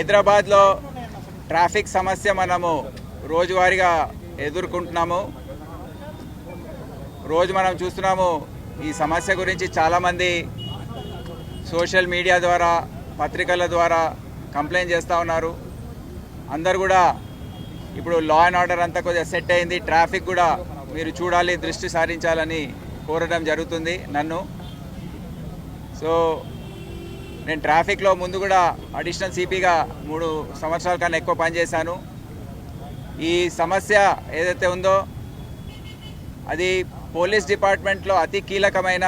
హైదరాబాద్లో ట్రాఫిక్ సమస్య మనము రోజువారీగా ఎదుర్కొంటున్నాము. రోజు మనం చూస్తున్నాము ఈ సమస్య గురించి చాలామంది సోషల్ మీడియా ద్వారా పత్రికల ద్వారా కంప్లైంట్ చేస్తూ ఉన్నారు. అందరు కూడా ఇప్పుడు లా అండ్ ఆర్డర్ అంతా కొద్దిగా సెట్ అయింది, ట్రాఫిక్ కూడా మీరు చూడాలి, దృష్టి సారించాలని కోరడం జరుగుతుంది నన్ను. సో నేను ట్రాఫిక్లో ముందు కూడా అడిషనల్ సిపిగా 3 సంవత్సరాల కన్నా ఎక్కువ పనిచేశాను. ఈ సమస్య ఏదైతే ఉందో అది పోలీస్ డిపార్ట్మెంట్లో అతి కీలకమైన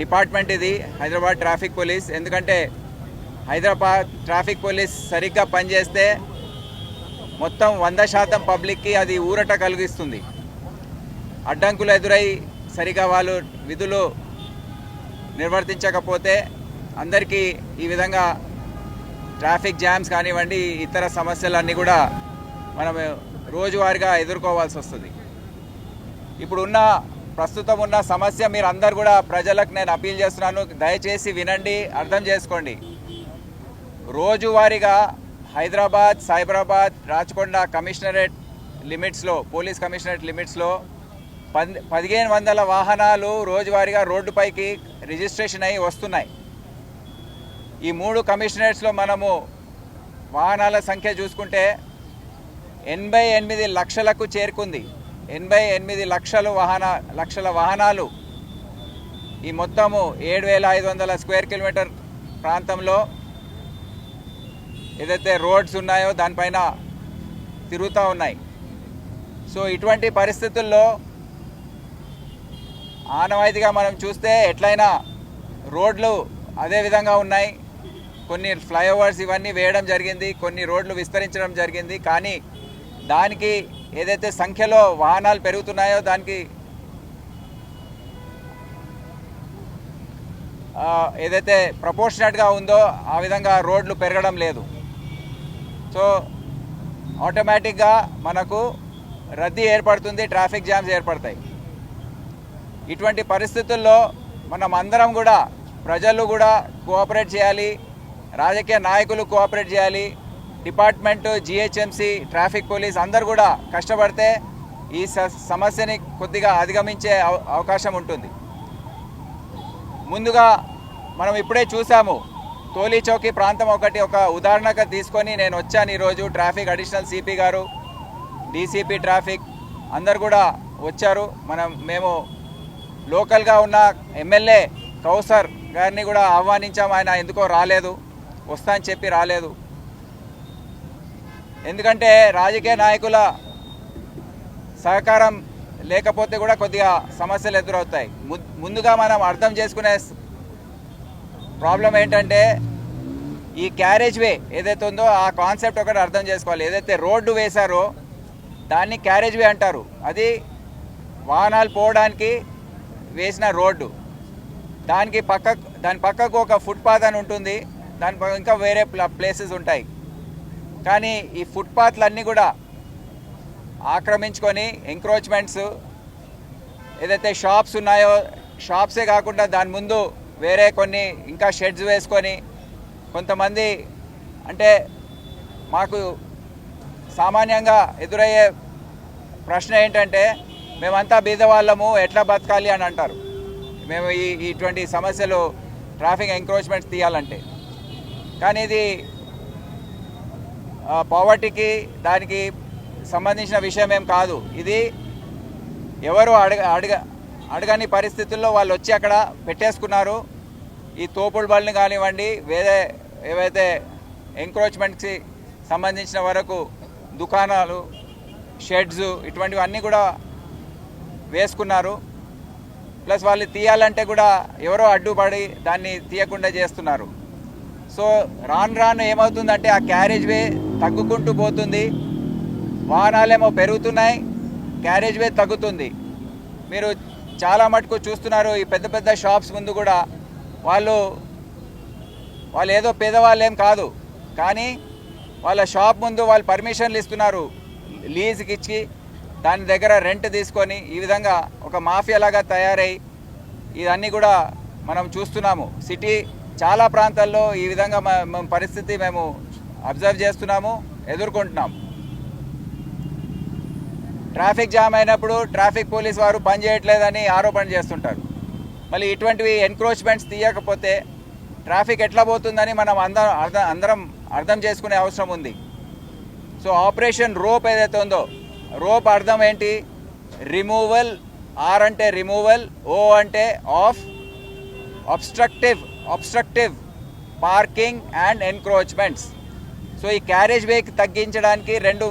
డిపార్ట్మెంట్ ఇది, హైదరాబాద్ ట్రాఫిక్ పోలీస్. ఎందుకంటే హైదరాబాద్ ట్రాఫిక్ పోలీస్ సరిగ్గా పనిచేస్తే మొత్తం 100% పబ్లిక్కి అది ఊరట కలిగిస్తుంది. అడ్డంకులు ఎదురై సరిగా వాళ్ళు విధులు నిర్వర్తించకపోతే అందరికీ ఈ విధంగా ట్రాఫిక్ జామ్స్ కానివ్వండి, ఇతర సమస్యలన్నీ కూడా మనం రోజువారీగా ఎదుర్కోవాల్సి వస్తుంది. ప్రస్తుతం ఉన్న సమస్య మీరు అందరు కూడా ప్రజలకు నేను అపీల్ చేస్తున్నాను, దయచేసి వినండి, అర్థం చేసుకోండి. రోజువారీగా హైదరాబాద్, సైబరాబాద్, రాచకొండ కమిషనరేట్ లిమిట్స్లో, పోలీస్ కమిషనరేట్ లిమిట్స్లో 1500 వాహనాలు రోజువారీగా రోడ్డుపైకి రిజిస్ట్రేషన్ అయ్యి వస్తున్నాయి. ఈ 3 కమిషనరేట్స్లో మనము వాహనాల సంఖ్య చూసుకుంటే 88 లక్షలకు చేరుకుంది. 88 లక్షల వాహనాలు ఈ మొత్తము 7500 స్క్వేర్ కిలోమీటర్ ప్రాంతంలో ఏదైతే రోడ్స్ ఉన్నాయో దానిపైన తిరుగుతూ ఉన్నాయి. సో ఇటువంటి పరిస్థితుల్లో ఆనవాయితీగా మనం చూస్తే ఎట్లయినా రోడ్లు అదే విధంగా ఉన్నాయి. కొన్ని ఫ్లైఓవర్స్ ఇవన్నీ వేయడం జరిగింది, కొన్ని రోడ్లు విస్తరించడం జరిగింది. కానీ దానికి ఏదైతే సంఖ్యలో వాహనాలు పెరుగుతున్నాయో దానికి ఏదైతే ప్రపోర్షనేట్గా ఉందో ఆ విధంగా రోడ్లు పెరగడం లేదు. సో ఆటోమేటిక్గా మనకు రద్దీ ఏర్పడుతుంది, ట్రాఫిక్ జామ్స్ ఏర్పడతాయి. ఇటువంటి పరిస్థితుల్లో మనం అందరం కూడా, ప్రజలు కూడా కోఆపరేట్ చేయాలి, రాజకీయ నాయకులు కోఆపరేట్ చేయాలి, డిపార్ట్మెంటు, జిహెచ్ఎంసి, ట్రాఫిక్ పోలీస్ అందరు కూడా కష్టపడితే ఈ సమస్యని కొద్దిగా అధిగమించే అవకాశం ఉంటుంది. ముందుగా మనం ఇప్పుడే చూసాము, తోలి చౌకీ ప్రాంతం ఒక ఉదాహరణగా తీసుకొని నేను వచ్చాను ఈరోజు. ట్రాఫిక్ అడిషనల్ సిపి గారు, డీసీపీ ట్రాఫిక్ అందరు కూడా వచ్చారు. మేము లోకల్గా ఉన్న ఎమ్మెల్యే కౌసర్ గారిని కూడా ఆహ్వానించాము, ఆయన ఎందుకో రాలేదు, వస్తా అని చెప్పి రాలేదు. ఎందుకంటే రాజకీయ నాయకుల సహకారం లేకపోతే కూడా కొద్దిగా సమస్యలు ఎదురవుతాయి. ముందుగా మనం అర్థం చేసుకునే ప్రాబ్లం ఏంటంటే ఈ క్యారేజ్ వే ఏదైతే ఉందో ఆ కాన్సెప్ట్ ఒకటి అర్థం చేసుకోవాలి. ఏదైతే రోడ్డు వేశారో దాన్ని క్యారేజ్ వే అంటారు. అది వాహనాలు పోవడానికి వేసిన రోడ్డు. దాని పక్కకు ఒక ఫుట్పాత్ అని ఉంటుంది, దాని ఇంకా వేరే ప్లేసెస్ ఉంటాయి. కానీ ఈ ఫుట్పాత్లన్నీ కూడా ఆక్రమించుకొని ఎంక్రోచ్మెంట్స్, ఏదైతే షాప్స్ ఉన్నాయో షాప్సే కాకుండా దాని ముందు వేరే కొన్ని ఇంకా షెడ్స్ వేసుకొని కొంతమంది, అంటే మాకు సామాన్యంగా ఎదురయ్యే ప్రశ్న ఏంటంటే మేమంతా బీదవాళ్ళము, ఎట్లా బతకాలి అని అంటారు. మేము ఇటువంటి సమస్యలు ట్రాఫిక్ ఎంక్రోచ్మెంట్స్ తీయాలంటే. కానీ ఇది పావర్టీకి దానికి సంబంధించిన విషయం ఏం కాదు. ఇది ఎవరు అడగని పరిస్థితుల్లో వాళ్ళు వచ్చి అక్కడ పెట్టేసుకున్నారు. ఈ తోపుడు బళ్ళని కానివ్వండి, వేరే ఏవైతే ఎంక్రోచ్మెంట్స్కి సంబంధించిన వరకు దుకాణాలు, షెడ్స్ ఇటువంటివి అన్నీ కూడా వేసుకున్నారు. ప్లస్ వాళ్ళు తీయాలంటే కూడా ఎవరో అడ్డుపడి దాన్ని తీయకుండా చేస్తున్నారు. సో రాను ఏమవుతుందంటే ఆ క్యారేజ్ వే తగ్గుకుంటూ పోతుంది, వాహనాలేమో పెరుగుతున్నాయి, క్యారేజ్ వే తగ్గుతుంది. మీరు చాలా మటుకు చూస్తున్నారు ఈ పెద్ద పెద్ద షాప్స్ ముందు కూడా వాళ్ళు ఏదో పేదవాళ్ళు ఏం కాదు, కానీ వాళ్ళ షాప్ ముందు వాళ్ళు పర్మిషన్లు ఇస్తున్నారు లీజ్కి ఇచ్చి, దాని దగ్గర రెంట్ తీసుకొని ఈ విధంగా ఒక మాఫియా లాగా తయారై ఇదన్నీ కూడా మనం చూస్తున్నాము. సిటీ చాలా ప్రాంతాల్లో ఈ విధంగా పరిస్థితి మేము అబ్జర్వ్ చేస్తున్నాము, ఎదుర్కొంటున్నాం. ట్రాఫిక్ జామ్ అయినప్పుడు ట్రాఫిక్ పోలీస్ వారు పనిచేయట్లేదని ఆరోపణ చేస్తుంటారు. మళ్ళీ ఇటువంటివి ఎన్క్రోచ్మెంట్స్ తీయకపోతే ట్రాఫిక్ ఎట్లా పోతుందని మనం అందరం అర్థం చేసుకునే అవసరం ఉంది. సో ఆపరేషన్ రోప్ ఏదైతే ఉందో, రోప్ అర్థం ఏంటి? రిమూవల్. ఆర్ అంటే రిమూవల్, ఓ అంటే of, obstructive parking and encroachments. So ఈ క్యారేజ్ వేకి తగ్గించడానికి రెండు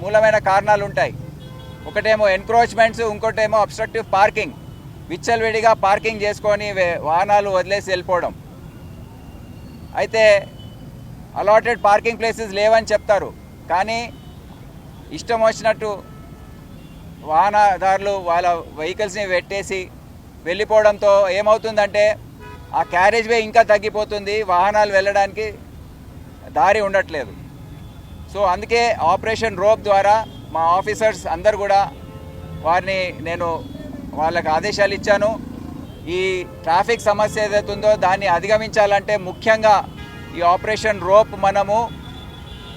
మూలమైన కారణాలు ఉంటాయి. ఒకటేమో ఎన్క్రోచ్మెంట్స్, ఇంకోటేమో అబ్స్ట్రక్టివ్ పార్కింగ్. విచ్చలవిడిగా పార్కింగ్ చేసుకొని వాహనాలు వదిలేసి వెళ్ళిపోవడం. అయితే అలాటెడ్ పార్కింగ్ ప్లేసెస్ లేవని చెప్తారు, కానీ ఇష్టం వచ్చినట్టు వాహనదారులు వాళ్ళ వెహికల్స్ని పెట్టేసి వెళ్ళిపోవడంతో ఏమవుతుందంటే ఆ క్యారేజ్ వే ఇంకా తగ్గిపోతుంది, వాహనాలు వెళ్ళడానికి దారి ఉండట్లేదు. సో అందుకే ఆపరేషన్ రోప్ ద్వారా మా ఆఫీసర్స్ అందరు కూడా వారిని నేను వాళ్ళకి ఆదేశాలు ఇచ్చాను. ఈ ట్రాఫిక్ సమస్య ఏదైతే ఉందో దాన్ని అధిగమించాలంటే ముఖ్యంగా ఈ ఆపరేషన్ రోప్ మనము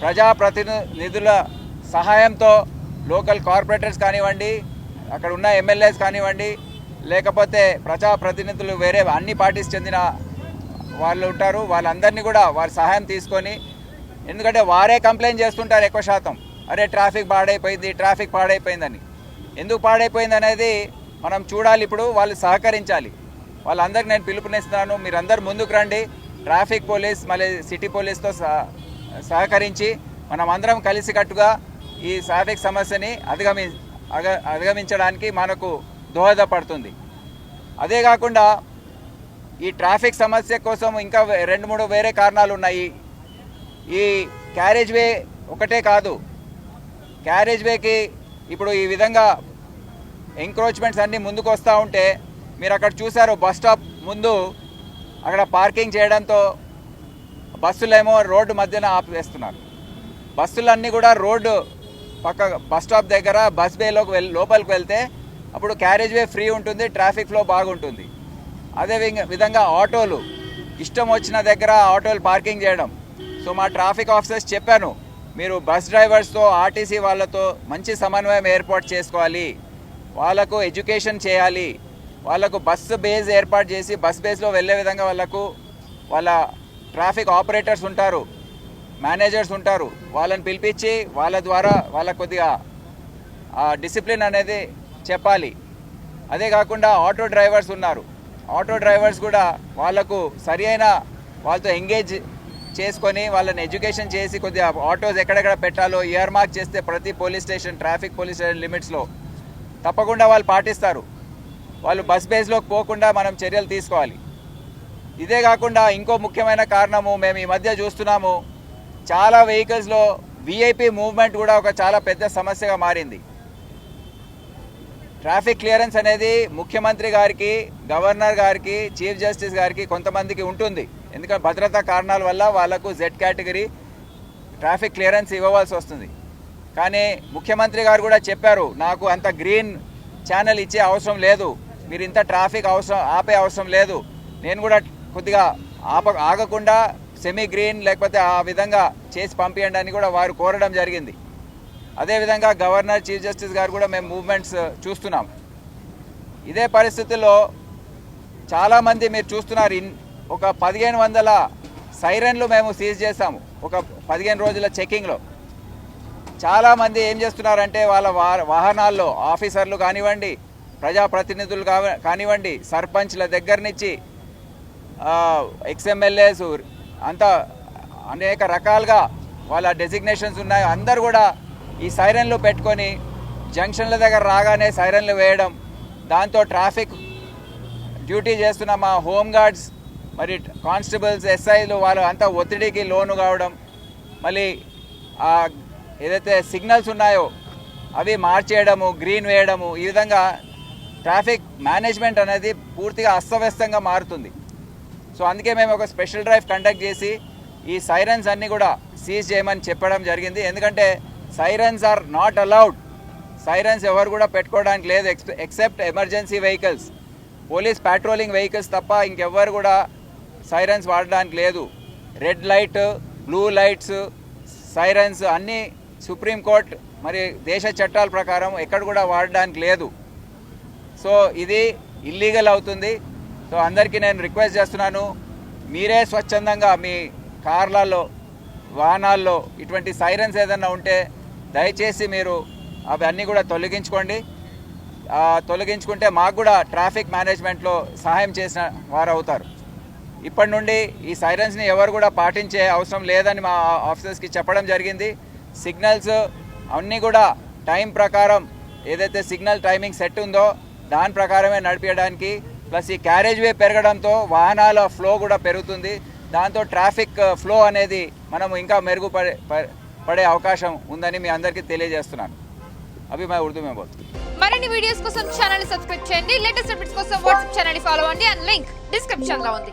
ప్రజాప్రతినిధుల సహాయంతో, లోకల్ కార్పొరేటర్స్ కానివ్వండి, అక్కడ ఉన్న ఎమ్మెల్యేస్ కానివ్వండి, లేకపోతే ప్రజాప్రతినిధులు వేరే అన్ని పార్టీస్ చెందిన వాళ్ళు ఉంటారు, వాళ్ళందరినీ కూడా వారి సహాయం తీసుకొని, ఎందుకంటే వారే కంప్లైంట్ చేస్తుంటారు ఎక్కువ శాతం, అరే ట్రాఫిక్ పాడైపోయిందని. ఎందుకు పాడైపోయింది అనేది మనం చూడాలి. ఇప్పుడు వాళ్ళు సహకరించాలి. వాళ్ళందరికీ నేను పిలుపునిస్తున్నాను, మీరందరూ ముందుకు రండి. ట్రాఫిక్ పోలీస్ మళ్ళీ సిటీ పోలీస్తో సహకరించి మనం అందరం కలిసికట్టుగా ఈ ట్రాఫిక్ సమస్యని అధిగమించడానికి మనకు దోహదపడుతుంది. అదే కాకుండా ఈ ట్రాఫిక్ సమస్య కోసం ఇంకా 2-3 వేరే కారణాలు ఉన్నాయి. ఈ క్యారేజ్ వే ఒకటే కాదు, క్యారేజ్ వేకి ఇప్పుడు ఈ విధంగా ఎంక్రోచ్మెంట్స్ అన్నీ ముందుకు వస్తూ ఉంటే మీరు అక్కడ చూసారు, బస్ స్టాప్ ముందు అక్కడ పార్కింగ్ చేయడంతో బస్సులేమో రోడ్డు మధ్యన ఆపివేస్తున్నారు. బస్సులన్నీ కూడా రోడ్డు పక్క బస్ స్టాప్ దగ్గర బస్ బేలోకి లోపలికి వెళ్తే అప్పుడు క్యారేజ్ వే ఫ్రీ ఉంటుంది, ట్రాఫిక్ ఫ్లో బాగుంటుంది. అదే విధంగా ఆటోలు ఇష్టం వచ్చిన దగ్గర ఆటోలు పార్కింగ్ చేయడం. సో మా ట్రాఫిక్ ఆఫీసర్స్ చెప్పాను, మీరు బస్ డ్రైవర్స్తో, ఆర్టీసీ వాళ్ళతో మంచి సమన్వయం ఏర్పాటు చేసుకోవాలి, వాళ్ళకు ఎడ్యుకేషన్ చేయాలి, వాళ్ళకు బస్సు బేస్ ఏర్పాటు చేసి బస్ బేస్లో వెళ్ళే విధంగా వాళ్ళ ట్రాఫిక్ ఆపరేటర్స్ ఉంటారు, మేనేజర్స్ ఉంటారు, వాళ్ళని పిలిపించి వాళ్ళ ద్వారా వాళ్ళకు కొద్దిగా డిసిప్లిన్ అనేది చెప్పాలి. అదే కాకుండా ఆటో డ్రైవర్స్ ఉన్నారు, ఆటో డ్రైవర్స్ కూడా వాళ్ళకు సరి అయిన వాళ్ళతో ఎంగేజ్ చేసుకొని వాళ్ళని ఎడ్యుకేషన్ చేసి కొద్దిగా ఆటోస్ ఎక్కడెక్కడ పెట్టాలో ఇయర్ మార్క్ చేస్తే ప్రతి police station, traffic police station లిమిట్స్లో తప్పకుండా వాళ్ళు పాటిస్తారు. వాళ్ళు బస్ బేస్లోకి పోకుండా మనం చర్యలు తీసుకోవాలి. ఇదే కాకుండా ఇంకో ముఖ్యమైన కారణము మేము ఈ మధ్య చూస్తున్నాము, చాలా వెహికల్స్లో విఐపి మూవ్మెంట్ కూడా ఒక చాలా పెద్ద సమస్యగా మారింది. ట్రాఫిక్ క్లియరెన్స్ అనేది ముఖ్యమంత్రి గారికి, గవర్నర్ గారికి, చీఫ్ జస్టిస్ గారికి కొంతమందికి ఉంటుంది, ఎందుకంటే భద్రతా కారణాల వల్ల వాళ్ళకు జెడ్ కేటగిరీ ట్రాఫిక్ క్లియరెన్స్ ఇవ్వవలసి వస్తుంది. కానీ ముఖ్యమంత్రి గారు కూడా చెప్పారు, నాకు అంత గ్రీన్ ఛానల్ ఇచ్చే అవసరం లేదు, మీరు ఇంత ట్రాఫిక్ ఆపే అవసరం లేదు, నేను కూడా కొద్దిగా ఆగకుండా సెమీ గ్రీన్ లేకపోతే ఆ విధంగా చేసి పంపించండి అని కూడా వారు కోరడం జరిగింది. అదేవిధంగా గవర్నర్, చీఫ్ జస్టిస్ గారు కూడా మేము మూవ్మెంట్స్ చూస్తున్నాం. ఇదే పరిస్థితుల్లో చాలామంది మీరు చూస్తున్నారు, ఒక 1500 సైరన్లు మేము సీజ్ చేశాము ఒక 15 రోజుల చెకింగ్లో. చాలామంది ఏం చేస్తున్నారంటే వాళ్ళ వాహనాల్లో ఆఫీసర్లు కానివ్వండి, ప్రజాప్రతినిధులు కానివ్వండి, సర్పంచ్ల దగ్గర నుంచి ఎక్స్ఎమ్మెల్యేస్ అంతా అనేక రకాలుగా వాళ్ళ డెసిగ్నేషన్స్ ఉన్నాయి, అందరు కూడా ఈ సైరన్లు పెట్టుకొని జంక్షన్ల దగ్గర రాగానే సైరన్లు వేయడం, దాంతో ట్రాఫిక్ డ్యూటీ చేస్తున్న మా హోంగార్డ్స్ మరి కానిస్టేబుల్స్, ఎస్ఐలు వాళ్ళు అంతా ఒత్తిడికి లోను కావడం, మళ్ళీ ఏదైతే సిగ్నల్స్ ఉన్నాయో అవి మార్చేయడము, గ్రీన్ వేయడము, ఈ విధంగా ట్రాఫిక్ మేనేజ్మెంట్ అనేది పూర్తిగా అస్తవ్యస్తంగా మారుతుంది. సో అందుకే మేము ఒక స్పెషల్ డ్రైవ్ కండక్ట్ చేసి ఈ సైరన్స్ అన్నీ కూడా సీజ్ చేయమని చెప్పడం జరిగింది. ఎందుకంటే sirens are not allowed, sirens ఎవరు కూడా పెట్టుకోవడానికి లేదు except emergency vehicles, police patrolling vehicles తప్ప ఇంకెవ్వరు కూడా సైరన్స్ వాడడానికి లేదు. Red light, blue lights, sirens అన్నీ సుప్రీంకోర్టు మరి దేశ చట్టాల ప్రకారం ఎక్కడ కూడా వాడడానికి లేదు. సో ఇది ఇల్లీగల్ అవుతుంది. సో అందరికీ నేను రిక్వెస్ట్ చేస్తున్నాను, మీరే స్వచ్ఛందంగా మీ కార్లలో, వాహనాల్లో ఇటువంటి సైరన్స్ ఏదైనా ఉంటే దయచేసి మీరు అవన్నీ కూడా తొలగించుకోండి. తొలగించుకుంటే మాకు కూడా ట్రాఫిక్ మేనేజ్మెంట్లో సహాయం చేసిన వారు అవుతారు. ఇప్పటి నుండి ఈ సైరన్స్ని ఎవరు కూడా పాటించే అవసరం లేదని మా ఆఫీసర్స్కి చెప్పడం జరిగింది. సిగ్నల్స్ అన్నీ కూడా టైం ప్రకారం ఏదైతే సిగ్నల్ టైమింగ్ సెట్ ఉందో దాని ప్రకారమే నడిపించడానికి, ప్లస్ ఈ క్యారేజ్ వే పెరగడంతో వాహనాల ఫ్లో కూడా పెరుగుతుంది. దాంతో ట్రాఫిక్ ఫ్లో అనేది మనం ఇంకా మెరుగుపడే అవకాశం ఉందని మీ అందరికీ తెలియజేస్తున్నాను. అవి मैं उर्दू में बोलता हूँ. మరిన్ని వీడియోస్ కోసం ఛానల్ ని సబ్స్క్రైబ్ చేయండి. లేటెస్ట్ అప్డేట్స్ కోసం వాట్సాప్ ఛానల్ ని ఫాలో అవ్వండి. అండ్ లింక్ డిస్క్రిప్షన్ లో ఉంది.